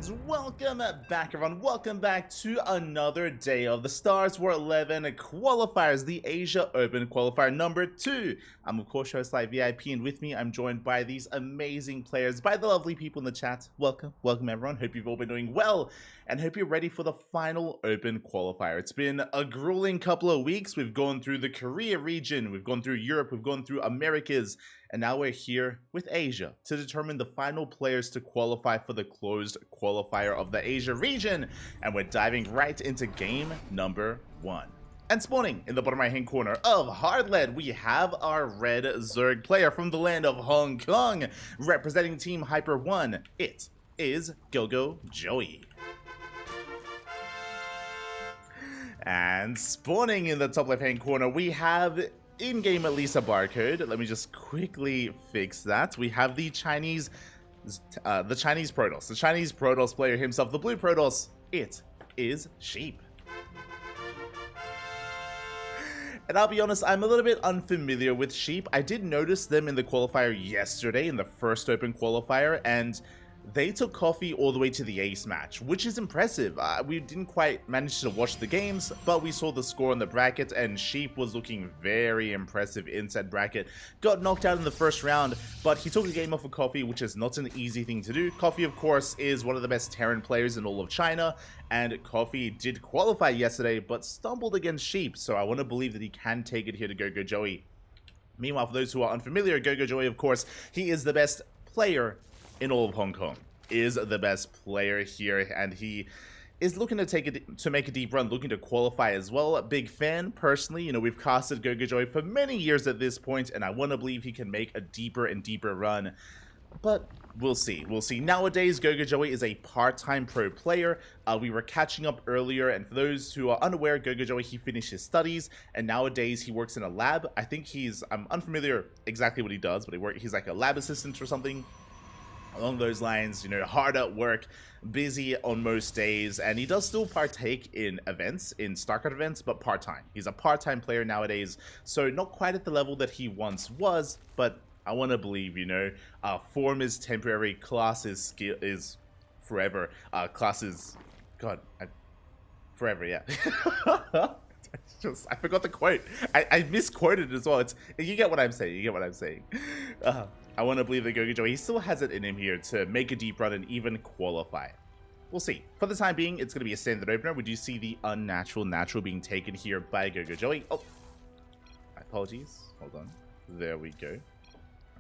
And welcome back, everyone. Welcome back to another day of the StarsWar 11 qualifiers, the Asia Open Qualifier number 2. I'm of course host ZvP, and with me I'm joined by these amazing players, by the lovely people in the chat. Welcome everyone. Hope you've all been doing well, and hope you're ready for the final Open Qualifier. It's been a grueling couple of weeks. We've gone through the Korea region, we've gone through Europe, we've gone through Americas, and now we're here with Asia to determine the final players to qualify for the closed qualifier of the Asia region. And we're diving right into game number 1. And spawning in the bottom right hand corner of Hardlead, we have our red Zerg player from the land of Hong Kong, representing Team Hyper 1. It is GogojOey. And spawning in the top left hand corner, we have in-game at least a barcode. Let me just quickly fix that. We have the Chinese Protoss. The Chinese Protoss player himself, the blue Protoss. It is Sheep. And I'll be honest, I'm a little bit unfamiliar with Sheep. I did notice them in the qualifier yesterday, in the first Open Qualifier, and they took Coffee all the way to the ace match, which is impressive. We didn't quite manage to watch the games, but we saw the score on the bracket, and Sheep was looking very impressive in said bracket. Got knocked out in the first round, but he took a game off of Coffee, which is not an easy thing to do. Coffee, of course, is one of the best Terran players in all of China, and Coffee did qualify yesterday, but stumbled against Sheep, so I want to believe that he can take it here to GogojOey. Meanwhile, for those who are unfamiliar, GogojOey, of course, he is the best player in all of Hong Kong, is the best player here, and he is looking to make a deep run, looking to qualify as well. A big fan, personally. You know, we've casted GogojOey for many years at this point, and I want to believe he can make a deeper and deeper run. But we'll see. We'll see. Nowadays, GogojOey is a part-time pro player. We were catching up earlier, and for those who are unaware, GogojOey, he finished his studies, and nowadays he works in a lab. I think I'm unfamiliar exactly what he does, but he's like a lab assistant or something along those lines. You know, hard at work, busy on most days, and he does still partake in events, in StarCraft events, but part-time. He's a part-time player nowadays, so not quite at the level that he once was, but I want to believe, you know, form is temporary, class is forever. Class is, God, forever, yeah. I forgot the quote. I misquoted it as well. You get what I'm saying. You get what I'm saying. I want to believe that GogojOey, he still has it in him here to make a deep run and even qualify. We'll see. For the time being, it's going to be a standard opener. We do see the unnatural natural being taken here by GogojOey. Oh, my apologies. Hold on. There we go.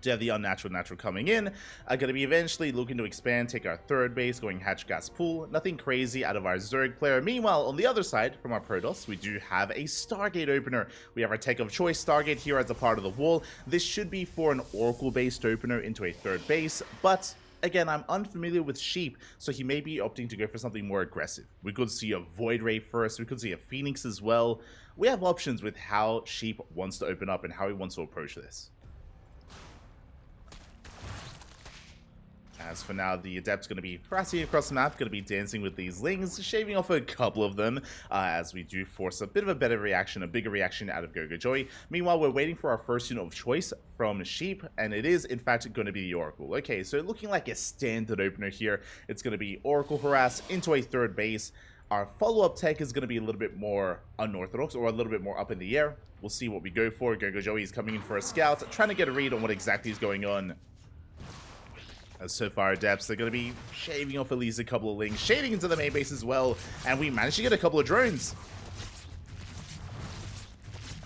Yeah, the unnatural natural coming in. Going to be eventually looking to expand, take our third base, going hatch gas pool. Nothing crazy out of our Zerg player. Meanwhile, on the other side, from our Protoss, we do have a Stargate opener. We have our tech of choice Stargate here as a part of the wall. This should be for an Oracle-based opener into a third base, but again, I'm unfamiliar with Sheep, so he may be opting to go for something more aggressive. We could see a Void Ray first, we could see a Phoenix as well. We have options with how Sheep wants to open up and how he wants to approach this. As for now, the Adept's going to be harassing across the map, going to be dancing with these Lings, shaving off a couple of them, as we do force a bit of a better reaction, a bigger reaction out of GogojOey. Meanwhile, we're waiting for our first unit of choice from Sheep, and it is, in fact, going to be the Oracle. Okay, so looking like a standard opener here. It's going to be Oracle harass into a third base. Our follow-up tech is going to be a little bit more unorthodox, or a little bit more up in the air. We'll see what we go for. GogojOey is coming in for a scout, trying to get a read on what exactly is going on. As so far, Adepts, they're going to be shaving off at least a couple of Lings, shading into the main base as well, and we managed to get a couple of drones.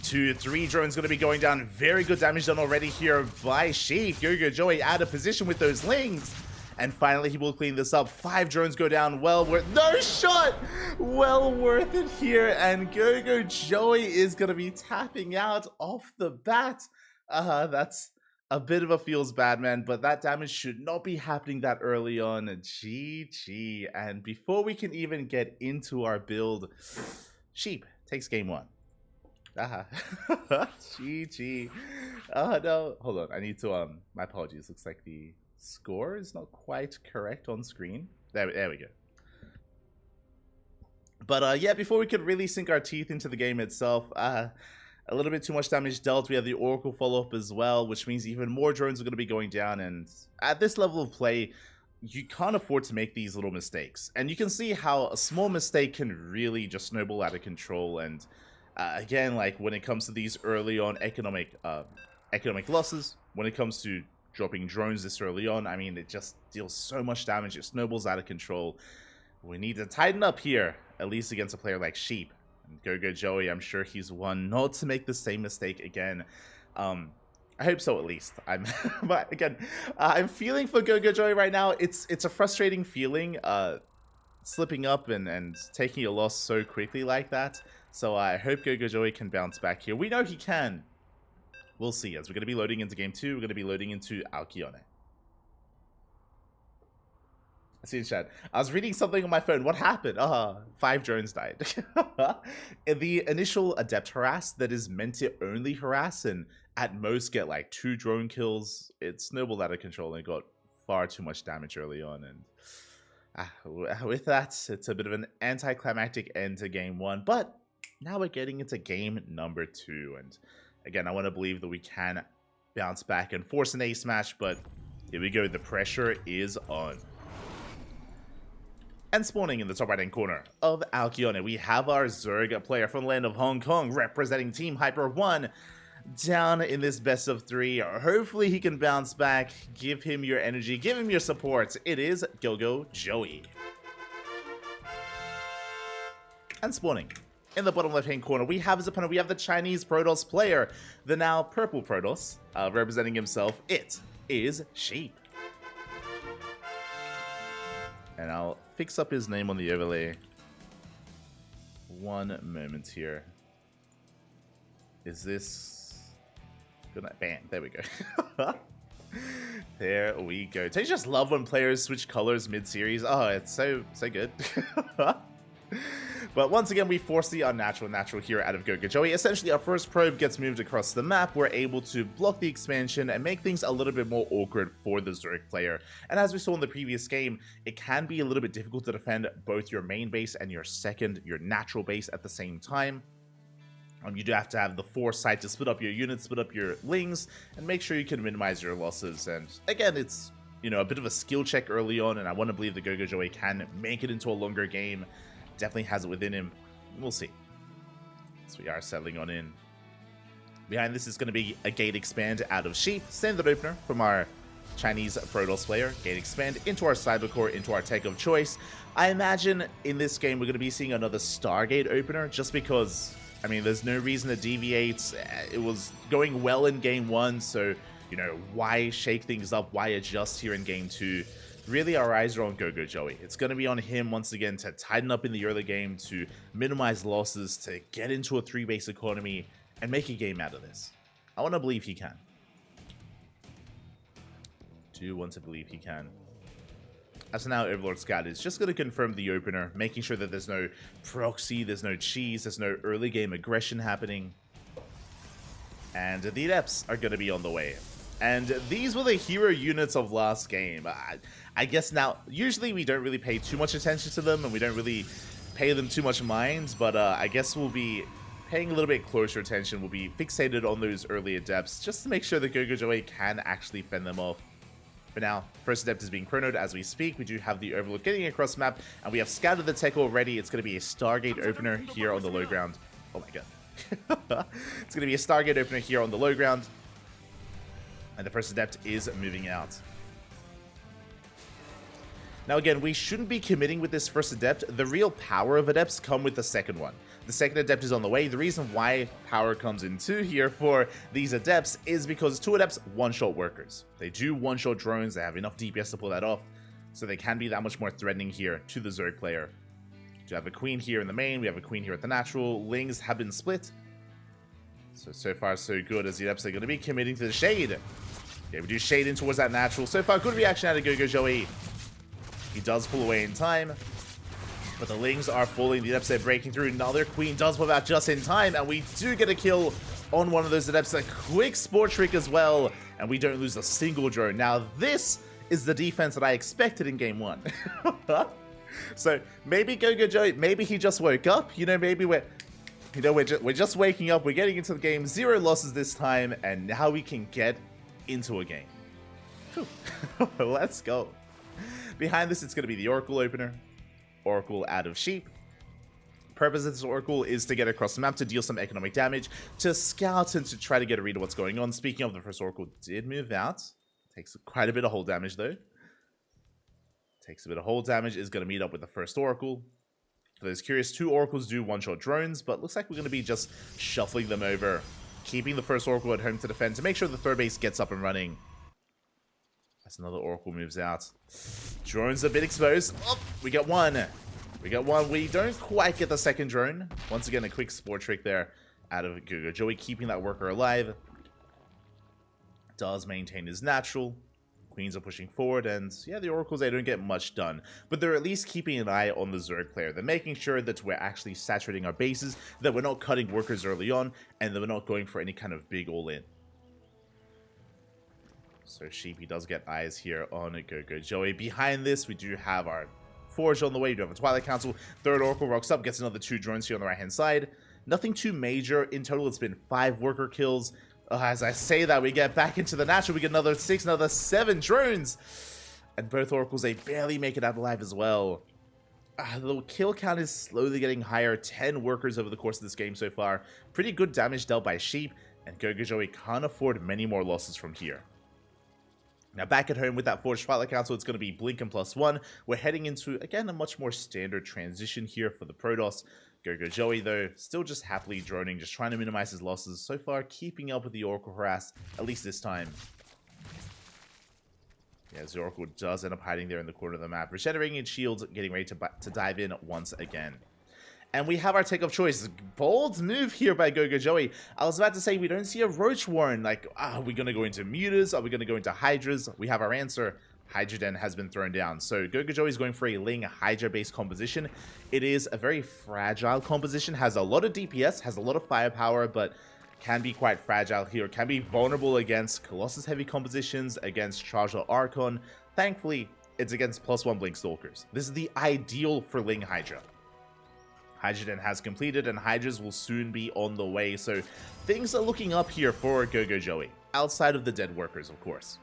2 to 3 drones going to be going down. Very good damage done already here by Sheep. GogojOey out of position with those Lings. And finally, he will clean this up. 5 drones go down. Well worth... No shot! Well worth it here. And GogojOey is going to be tapping out off the bat. That's a bit of a feels bad, man, but that damage should not be happening that early on. GG. And before we can even get into our build, Sheep takes game 1. GG. Oh, no. Hold on. I need to, my apologies. Looks like the score is not quite correct on screen. There we go. But, yeah, before we could really sink our teeth into the game itself, a little bit too much damage dealt. We have the Oracle follow-up as well, which means even more drones are going to be going down. And at this level of play, you can't afford to make these little mistakes. And you can see how a small mistake can really just snowball out of control. And again, like when it comes to these early on economic losses, when it comes to dropping drones this early on, I mean, it just deals so much damage. It snowballs out of control. We need to tighten up here, at least against a player like Sheep. And GogojOey, I'm sure he's one not to make the same mistake again. I hope so, at least. But again, I'm feeling for GogojOey right now. It's a frustrating feeling, slipping up and taking a loss so quickly like that. So I hope GogojOey can bounce back here. We know he can. We'll see. As we're going to be loading into game 2, we're going to be loading into Alcyone. I see in chat. I was reading something on my phone. What happened? 5 drones died. In the initial Adept harass that is meant to only harass and at most get like 2 drone kills, it snowballed out of control and got far too much damage early on. And with that, it's a bit of an anticlimactic end to game 1. But now we're getting into game number 2. And again, I want to believe that we can bounce back and force an ace match. But here we go. The pressure is on. And spawning in the top right-hand corner of Alcyone, we have our Zerg player from the land of Hong Kong representing Team Hyper 1 down in this best of 3. Hopefully he can bounce back. Give him your energy. Give him your support. It is GogojOey. And spawning in the bottom left-hand corner, we have his opponent. We have the Chinese Protoss player, the now purple Protoss, representing himself. It is Sheep. And I'll fix up his name on the overlay. One moment here. Is this... Good night. Bam. There we go. There we go. Don't you just love when players switch colors mid-series? Oh, it's so good. But once again, we force the unnatural natural here out of GogojOey. Essentially, our first probe gets moved across the map. We're able to block the expansion and make things a little bit more awkward for the Zerg player. And as we saw in the previous game, it can be a little bit difficult to defend both your main base and your natural base at the same time. You do have to have the foresight to split up your units, split up your lings, and make sure you can minimize your losses. And again, it's, you know, a bit of a skill check early on, and I want to believe that GogojOey can make it into a longer game. Definitely has it within him. We'll see. So we are settling on in. Behind this is going to be a gate expand out of Sheep. Standard opener from our Chinese Protoss player. Gate expand into our cyber core, into our tech of choice. I imagine in this game we're going to be seeing another Stargate opener just because, I mean, there's no reason to deviate. It was going well in game 1, so, you know, why shake things up? Why adjust here in game 2? Really, our eyes are on GogojOey. It's going to be on him once again to tighten up in the early game, to minimize losses, to get into a 3-base economy, and make a game out of this. I want to believe he can. Do want to believe he can. As now, Overlord Scout is just going to confirm the opener, making sure that there's no proxy, there's no cheese, there's no early game aggression happening. And the Adepts are going to be on the way. And these were the hero units of last game. I guess now, usually we don't really pay too much attention to them, and we don't really pay them too much mind, but I guess we'll be paying a little bit closer attention. We'll be fixated on those early Adepts, just to make sure that GogojOey can actually fend them off. For now, first Adept is being chronoed as we speak. We do have the Overlord getting across the map, and we have scouted the tech already. It's going to be a Stargate opener here on the low ground. Oh my god. It's going to be a Stargate opener here on the low ground. And the first Adept is moving out. Now again, we shouldn't be committing with this first Adept. The real power of Adepts come with the second one. The second Adept is on the way. The reason why power comes in 2 here for these Adepts is because 2 Adepts one-shot workers. They do one-shot drones. They have enough DPS to pull that off. So they can be that much more threatening here to the Zerg player. We have a Queen here in the main. We have a Queen here at the natural. Lings have been split. So far so good, as the Adepts are going to be committing to the Shade. Yeah, we do Shade in towards that natural. So far, good reaction out of GogojOey. He does pull away in time. But the Lings are falling. The Adepts are breaking through. Another Queen does pop out just in time. And we do get a kill on one of those Adepts. A quick Spore Trick as well. And we don't lose a single drone. Now, this is the defense that I expected in game 1. So, maybe GogojOey, maybe he just woke up. You know, maybe we're just waking up. We're getting into the game. 0 losses this time. And now we can get into a game. Let's go. Behind this, it's going to be the Oracle opener. Oracle out of Sheep. Purpose of this Oracle is to get across the map to deal some economic damage, to scout and to try to get a read of what's going on. Speaking of, the first Oracle did move out. Takes quite a bit of hull damage though. Takes a bit of hull damage, is going to meet up with the first Oracle. For those curious, 2 Oracles do one-shot drones, but looks like we're going to be just shuffling them over. Keeping the first Oracle at home to defend to make sure the third base gets up and running. As another Oracle moves out. Drone's a bit exposed. Oh, we got one. We got one. We don't quite get the second drone. Once again, a quick sport trick there out of GogojOey, keeping that worker alive. Does maintain his natural. Queens are pushing forward, and yeah, the Oracles, they don't get much done. But they're at least keeping an eye on the Zerg player. They're making sure that we're actually saturating our bases, that we're not cutting workers early on, and that we're not going for any kind of big all-in. So Sheepy does get eyes here on GogojOey. Behind this, we do have our Forge on the way. We do have a Twilight Council. Third Oracle rocks up, gets another 2 drones here on the right-hand side. Nothing too major. In total, it's been 5 worker kills. As I say that, we get back into the natural. We get another 6, another 7 drones. And both Oracles, they barely make it out alive as well. The kill count is slowly getting higher. 10 workers over the course of this game so far. Pretty good damage dealt by Sheep. And GogojOey can't afford many more losses from here. Now back at home with that Forged Twilight Council, it's going to be Blink and +1. We're heading into, again, a much more standard transition here for the Protoss. GogojOey, though, still just happily droning, just trying to minimize his losses. So far, keeping up with the Oracle harass, at least this time. Yeah, the Oracle does end up hiding there in the corner of the map. Regenerating its shields, getting ready to dive in once again. And we have our take of choice. Bold move here by GogojOey. I was about to say, we don't see a Roach Warren. Like, are we going to go into Mutas? Are we going to go into Hydras? We have our answer. Hydra Den has been thrown down. So GogojOey is going for a Ling Hydra-based composition. It is a very fragile composition. Has a lot of DPS, has a lot of firepower, but can be quite fragile here. Can be vulnerable against Colossus-heavy compositions, against Charger Archon. Thankfully, it's against +1 Blink Stalkers. This is the ideal for Ling Hydra. Hydra Den has completed, and Hydras will soon be on the way, so things are looking up here for GogojOey, outside of the dead workers, of course.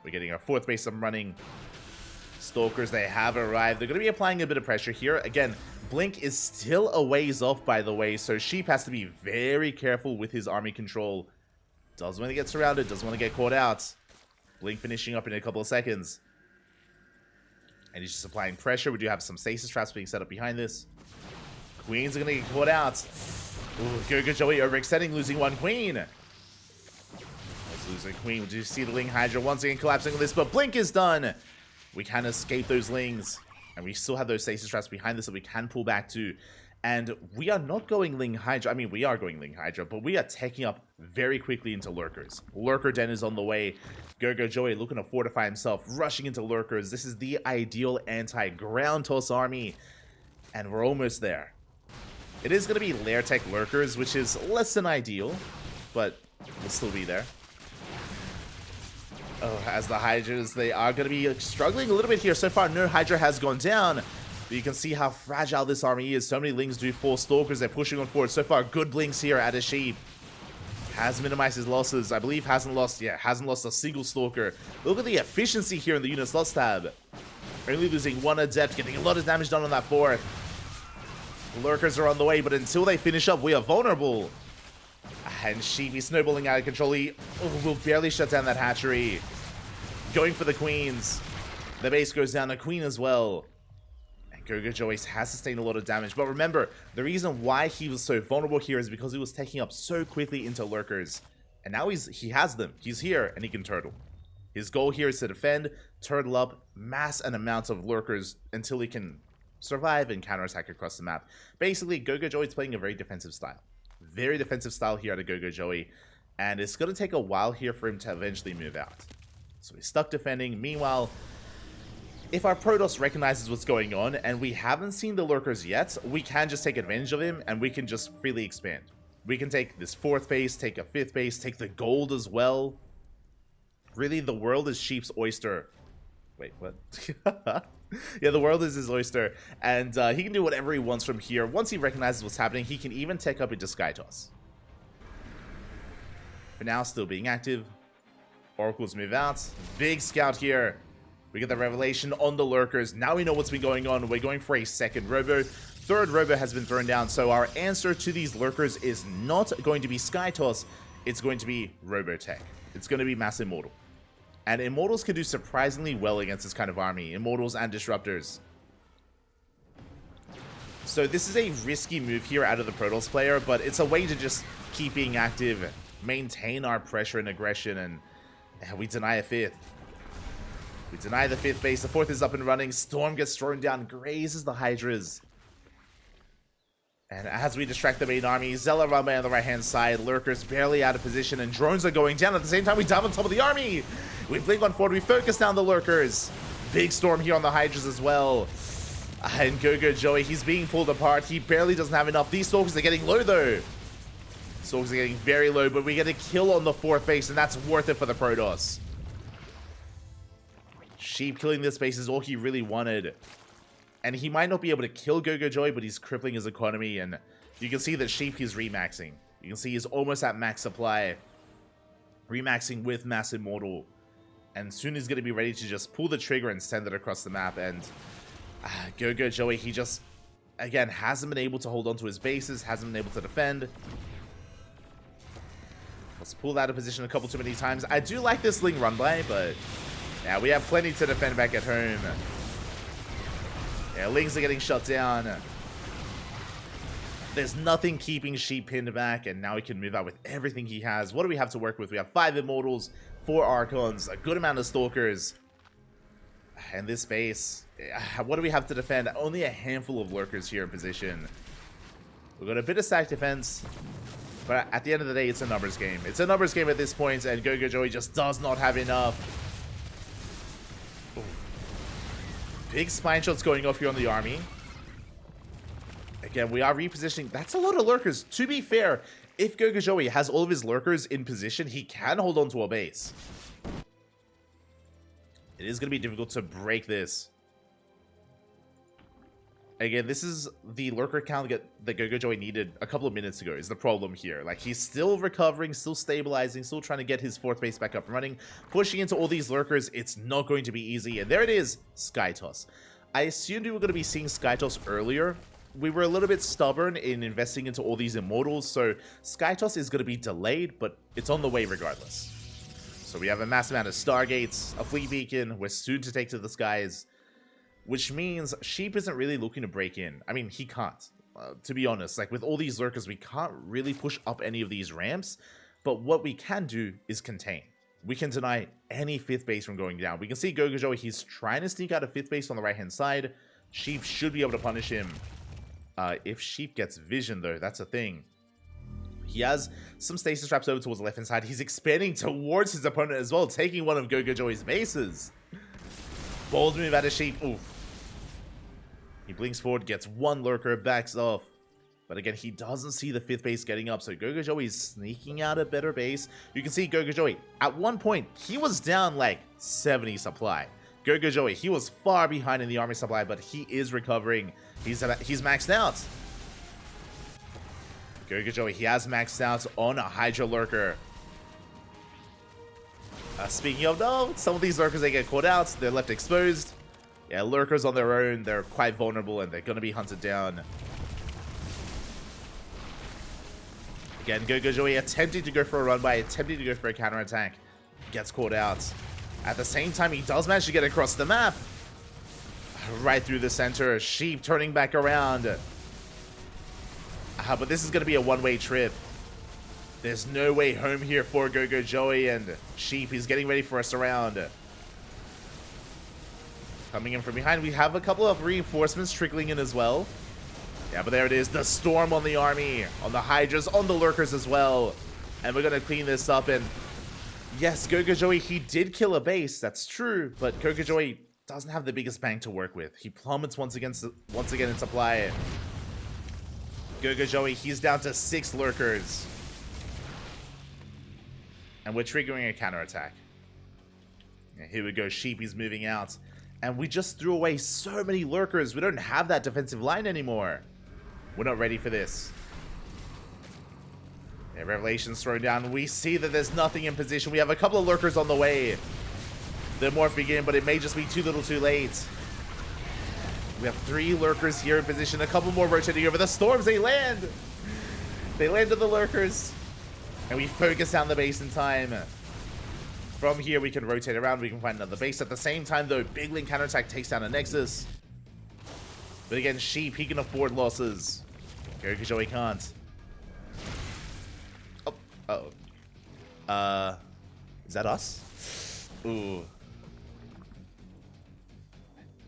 We're getting our 4th base up and running. Stalkers, they have arrived. They're going to be applying a bit of pressure here. Again, Blink is still a ways off, by the way, so Sheep has to be very careful with his army control. Doesn't want to get surrounded, doesn't want to get caught out. Blink finishing up in a couple of seconds. And he's just applying pressure. We do have some stasis traps being set up behind this. Queens are going to get caught out. Ooh, GogojOey overextending, losing 1 queen. Let's lose a queen. We do see the Ling Hydra once again collapsing on this, but Blink is done. We can escape those Lings. And we still have those stasis traps behind this that we can pull back to. And we are not going Ling Hydra. I mean, we are going Ling Hydra, but we are taking up very quickly into Lurkers. Lurker Den is on the way. GogojOey looking to fortify himself, rushing into Lurkers. This is the ideal anti-ground toss army. And we're almost there. It is going to be Lair Tech Lurkers, which is less than ideal, but we'll still be there. Oh, as the Hydras, they are going to be struggling a little bit here. So far, no Hydra has gone down. But you can see how fragile this army is. So many Lings do 4 Stalkers. They're pushing on forward. So far, good Blinks here at a Sheep. Has minimized his losses. I believe hasn't lost a single Stalker. Look at the efficiency here in the unit slots tab. Only losing 1 Adept, getting a lot of damage done on that 4th. Lurkers are on the way, but until they finish up, we are vulnerable. And Sheepy snowballing out of control. He will barely shut down that hatchery. Going for the queens. The base goes down, a queen as well. And GogojOey has sustained a lot of damage. But remember, the reason why he was so vulnerable here is because he was taking up so quickly into Lurkers. And now he has them. He's here, and he can turtle. His goal here is to defend, turtle up, mass an amount of Lurkers until he can survive and counterattack across the map. Basically, GogojOey is playing a very defensive style. Very defensive style here at a GogojOey. And it's going to take a while here for him to eventually move out. So he's stuck defending. Meanwhile, if our Protoss recognizes what's going on and we haven't seen the Lurkers yet, we can just take advantage of him and we can just freely expand. We can take this 4th base, take a 5th base, take the gold as well. Really, the world is Sheep's oyster. Wait, what? Yeah, the world is his oyster, and he can do whatever he wants from here. Once he recognizes what's happening, he can even tech up into Sky Toss. For now, still being active. Oracles move out. Big scout here. We get the revelation on the lurkers. Now we know what's been going on. We're going for a second robo. Third robo has been thrown down. So our answer to these lurkers is not going to be Sky Toss. It's going to be Robotech. It's going to be Mass Immortal. And Immortals can do surprisingly well against this kind of army. Immortals and Disruptors. So this is a risky move here out of the Protoss player, but it's a way to just keep being active, maintain our pressure and aggression, and we deny a fifth. We deny the fifth base. The fourth is up and running. Storm gets thrown down, grazes the Hydras. And as we distract the main army, Zella Rumba on the right-hand side, Lurkers barely out of position, and drones are going down. At the same time, we dive on top of the army. We blink on forward. We focus down the Lurkers. Big Storm here on the Hydras as well. And GogojOey, he's being pulled apart. He barely doesn't have enough. These Stalkers are getting low, though. Stalkers are getting very low, but we get a kill on the fourth base, and that's worth it for the Protoss. Sheep killing this base is all he really wanted. And he might not be able to kill GogojOey, but he's crippling his economy, and you can see that Sheep he's remaxing. You can see he's almost at max supply. Remaxing with Mass Immortal. And soon he's going to be ready to just pull the trigger and send it across the map, and GogojOey, he just, again, hasn't been able to hold on to his bases, hasn't been able to defend. Let's pull out of position a couple too many times. I do like this Ling run by, but yeah, we have plenty to defend back at home. Yeah, Lings are getting shut down. There's nothing keeping Sheep pinned back, and now he can move out with everything he has. What do we have to work with? We have 5 Immortals, 4 Archons, a good amount of Stalkers. And this base, what do we have to defend? Only a handful of Lurkers here in position. We've got a bit of stack defense, but at the end of the day, it's a numbers game. It's a numbers game at this point, and GogojOey just does not have enough. Ooh. Big spine shots going off here on the army. Again, we are repositioning. That's a lot of Lurkers. To be fair, if GogojOey has all of his Lurkers in position, he can hold on to a base. It is going to be difficult to break this. Again, this is the Lurker count that GogojOey needed a couple of minutes ago is the problem here. Like, he's still recovering, still stabilizing, still trying to get his fourth base back up and running. Pushing into all these Lurkers, it's not going to be easy. And there it is, Sky Toss. I assumed we were going to be seeing Sky Toss earlier. We were a little bit stubborn in investing into all these Immortals, so Sky Toss is going to be delayed, but it's on the way regardless. So we have a massive amount of Stargates, a Fleet Beacon, we're soon to take to the skies, which means Sheep isn't really looking to break in. I mean, he can't, to be honest. Like, with all these Lurkers, we can't really push up any of these ramps, but what we can do is contain. We can deny any 5th base from going down. We can see GogojOey, he's trying to sneak out a 5th base on the right-hand side. Sheep should be able to punish him. If Sheep gets vision, though, that's a thing. He has some stasis traps over towards the left-hand side. He's expanding towards his opponent as well, taking one of GogojOey's bases. Bold move out of Sheep. Oof. He blinks forward, gets one Lurker, backs off. But again, he doesn't see the 5th base getting up, so GogojOey is sneaking out a better base. You can see GogojOey, at one point, he was down like 70 supply. GogojOey, he was far behind in the army supply, but he is recovering. He's maxed out. GogojOey, he has maxed out on a Hydra Lurker. Speaking of, no, some of these Lurkers, they get caught out. They're left exposed. Yeah, Lurkers on their own, they're quite vulnerable, and they're going to be hunted down. Again, GogojOey attempting to go for a run-by, attempting to go for a counterattack. Gets caught out. At the same time, he does manage to get across the map. Right through the center. Sheep turning back around. But this is going to be a one-way trip. There's no way home here for GogojOey, and Sheep is getting ready for a surround. Coming in from behind, we have a couple of reinforcements trickling in as well. Yeah, but there it is. The Storm on the army, on the Hydras, on the Lurkers as well. And we're going to clean this up. And yes, GogojOey, he did kill a base. That's true. But GogojOey doesn't have the biggest bang to work with. He plummets once again in supply. GogojOey, he's down to 6 Lurkers. And we're triggering a counterattack. Yeah, here we go. Sheep, he's moving out. And we just threw away so many Lurkers. We don't have that defensive line anymore. We're not ready for this. Yeah, Revelation's thrown down. We see that there's nothing in position. We have a couple of Lurkers on the way. They're morphing in, but it may just be too little too late. We have 3 lurkers here in position. A couple more rotating over. The storms, they land! They land on the lurkers. And we focus down the base in time. From here, we can rotate around. We can find another base. At the same time, though, Big Link counterattack takes down a Nexus. But again, Sheep, he can afford losses. GogojOey can't. Oh, uh-oh. Is that us? Ooh.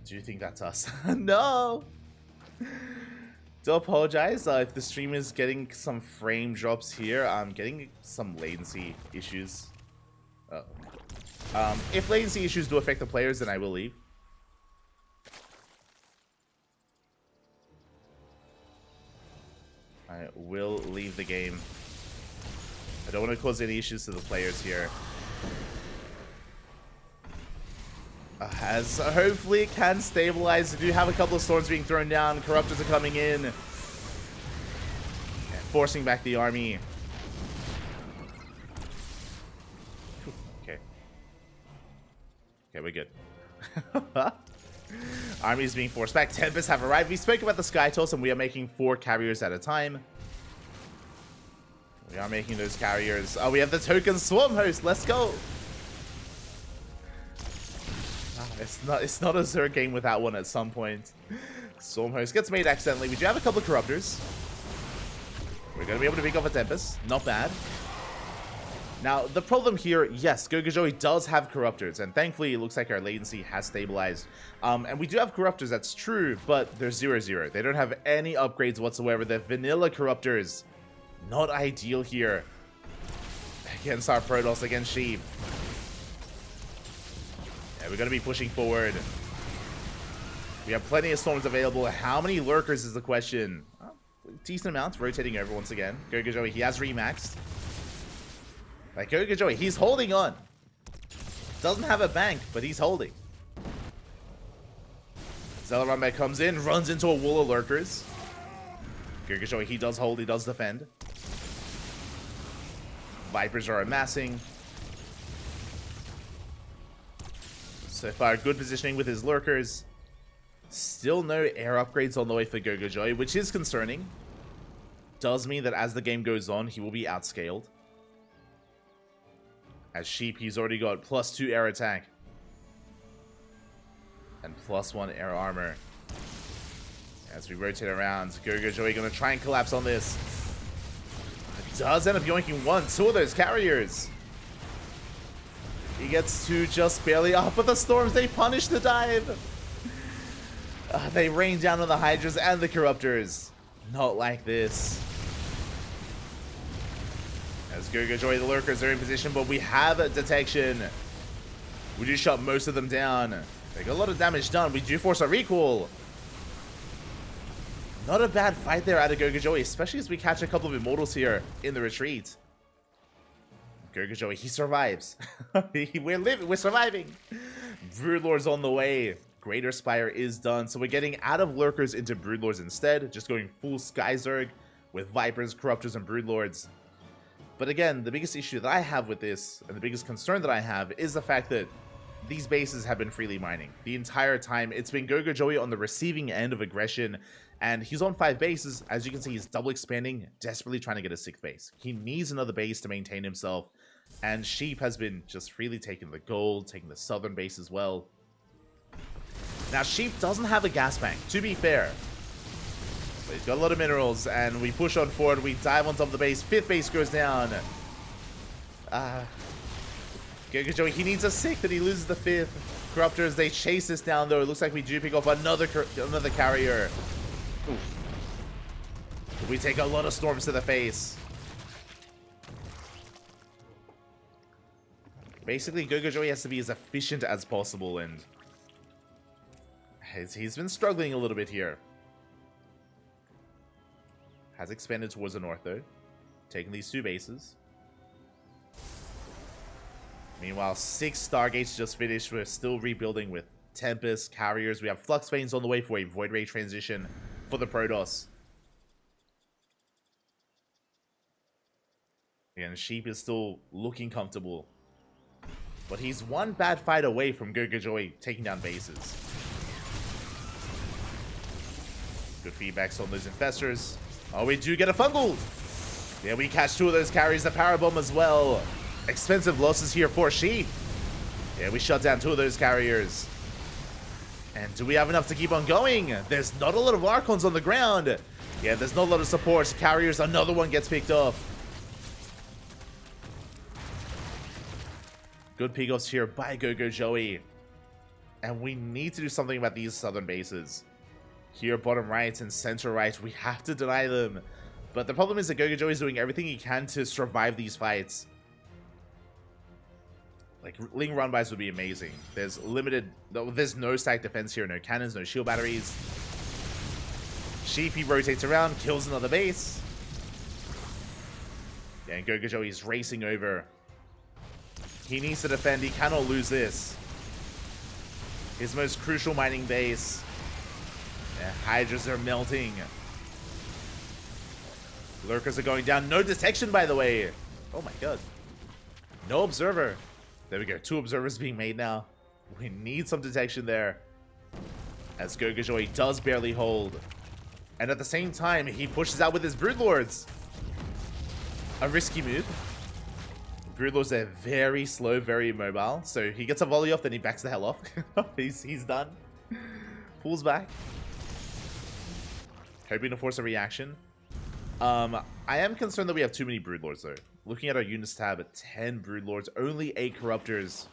Do you think that's us? No! Do apologize if the stream is getting some frame drops here. I'm getting some latency issues. If latency issues do affect the players, then I will leave. I will leave the game. I don't want to cause any issues to the players here. As hopefully it can stabilize. We do have a couple of storms being thrown down. Corruptors are coming in. And forcing back the army. Okay. Okay, we're good. Army is being forced back. Tempests have arrived. We spoke about the Sky Toss, and we are making 4 carriers at a time. We are making those carriers. Oh, we have the token Swarm Host. Let's go. It's not a Zerg game without one at some point. Storm Host gets made accidentally. We do have a couple of Corruptors. We're going to be able to pick off a Tempest. Not bad. Now, the problem here, yes, GogojOey does have Corruptors, and thankfully it looks like our latency has stabilized. And we do have Corruptors, that's true, but they're 0-0. They don't have any upgrades whatsoever. They're vanilla Corruptors. Not ideal here. Against our Protoss, against Sheep. Yeah, we're going to be pushing forward. We have plenty of storms available. How many lurkers is the question? Well, decent amounts, rotating over once again. GogojOey, he has remaxed. Like GogojOey, he's holding on. Doesn't have a bank, but he's holding. Zellarunback comes in, runs into a wall of lurkers. GogojOey, he does hold, he does defend. Vipers are amassing. So far, good positioning with his lurkers. Still no air upgrades on the way for GogojOey, which is concerning. Does mean that as the game goes on, he will be outscaled. As Sheep, he's already got +2 air attack. And +1 air armor. As we rotate around, GogojOey gonna try and collapse on this. It does end up yoinking 2 of those carriers. He gets 2 just barely off, but the storms, they punish the dive. They rain down on the Hydras and the Corruptors. Not like this. As GogojOey, the lurkers are in position, but we have a detection. We do shut most of them down. They got a lot of damage done. We do force a recall. Not a bad fight there out of GogojOey, especially as we catch a couple of Immortals here in the retreat. GogojOey, he survives. We're surviving. Broodlord's on the way. Greater Spire is done, so we're getting out of lurkers into Broodlords instead. Just going full Sky Zerg with Vipers, Corruptors, and Broodlords. But again, the biggest issue that I have with this, and the biggest concern that I have, is the fact that these bases have been freely mining. The entire time, it's been GogojOey on the receiving end of aggression, and he's on 5 bases. As you can see, he's double expanding, desperately trying to get a 6th base. He needs another base to maintain himself, and Sheep has been just freely taking the gold, taking the southern base as well. Now, Sheep doesn't have a gas bank, to be fair. But he's got a lot of minerals, and we push on forward. We dive on top of the base. 5th base goes down. GogojOey, he needs a 6th, and he loses the 5th. Corruptors, they chase this down, though. It looks like we do pick off another carrier. Oof. We take a lot of storms to the face. Basically, GogojOey has to be as efficient as possible, and he's been struggling a little bit here. Has expanded towards the north, though. Taking these 2 bases. Meanwhile, 6 Stargates just finished. We're still rebuilding with Tempest, Carriers. We have Flux Veins on the way for a Void Ray transition for the Protoss. Again, Sheep is still looking comfortable. But he's one bad fight away from GogojOey taking down bases. Good feedbacks on those infestors. Oh, we do get a fungal. Yeah, we catch two of those carries, the power bomb as well. Expensive losses here for Sheep. Yeah, we shut down two of those carriers. And do we have enough to keep on going? There's not a lot of Archons on the ground. Yeah, there's not a lot of support. Carriers, another one gets picked off. Good pick-offs here by GogojOey. And we need to do something about these southern bases. Here, bottom right and center right, we have to deny them. But the problem is that GogojOey is doing everything he can to survive these fights. Like, Ling run-bys would be amazing. There's there's no stack defense here, no cannons, no shield batteries. Sheep, he rotates around, kills another base. Yeah, and GogojOey is racing over. He needs to defend, he cannot lose this. His most crucial mining base. Yeah, Hydras are melting. Lurkers are going down. No detection, by the way. Oh my god. No observer. There we go. 2 observers being made now. We need some detection there. As GogojOey does barely hold. And at the same time, he pushes out with his Broodlords. A risky move. Broodlords are very slow, very immobile. So he gets a volley off, then he backs the hell off. he's done. Pulls back. Hoping to force a reaction. I am concerned that we have too many Broodlords, though. Looking at our units tab, 10 Broodlords, only 8 Corruptors.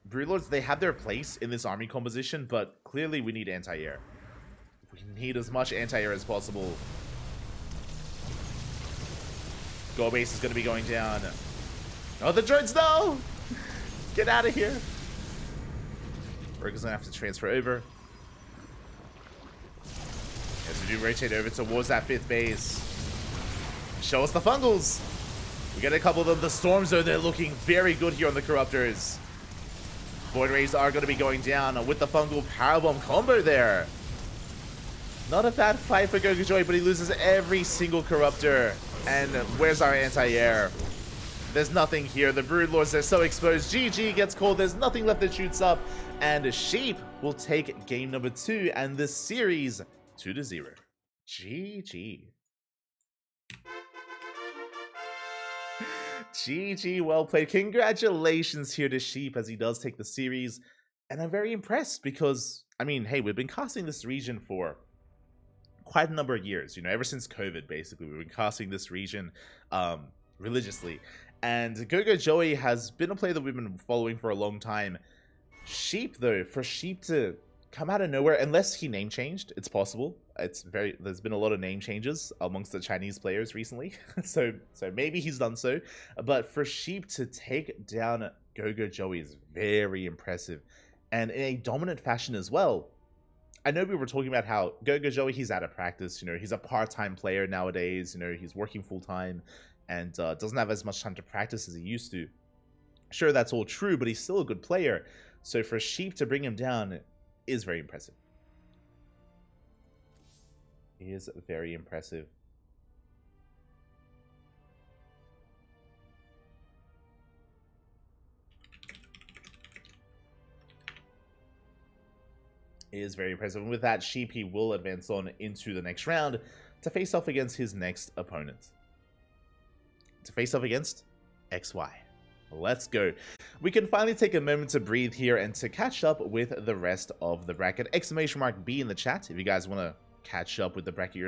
Broodlords, they have their place in this army composition, but clearly we need anti-air. We need as much anti-air as possible. Go base is going to be going down. Oh, the droids, no! Get out of here. We're going to have to transfer over. As we do rotate over towards that 5th base. Show us the fungals. We get a couple of them. The storms, though, they're looking very good here on the Corruptors. Void Rays are going to be going down with the fungal powerbomb combo there. Not a bad fight for GogojOey, but he loses every single Corruptor. And where's our anti-air? There's nothing here. The Broodlords are so exposed. GG gets called. There's nothing left that shoots up. And Sheep will take game number 2 and this series 2-0. GG. GG, well played. Congratulations here to Sheep as he does take the series. And I'm very impressed because, I mean, hey, we've been casting this region for quite a number of years, you know, ever since COVID, basically. We've been casting this region religiously. And GogojOey has been a player that we've been following for a long time. Sheep, though, for Sheep to come out of nowhere, unless he name changed, it's possible. There's been a lot of name changes amongst the Chinese players recently. so maybe he's done so. But for Sheep to take down GogojOey is very impressive. And in a dominant fashion as well. I know we were talking about how GogojOey, he's out of practice, you know, he's a part-time player nowadays, you know, he's working full-time and doesn't have as much time to practice as he used to. Sure, that's all true, but he's still a good player. So for Sheep to bring him down is very impressive. He is very impressive. It is very impressive. And with that, Sheep, he will advance on into the next round to face off against his next opponent. To face off against XY. Let's go. We can finally take a moment to breathe here and to catch up with the rest of the bracket. !B in the chat if you guys want to catch up with the bracket yourself.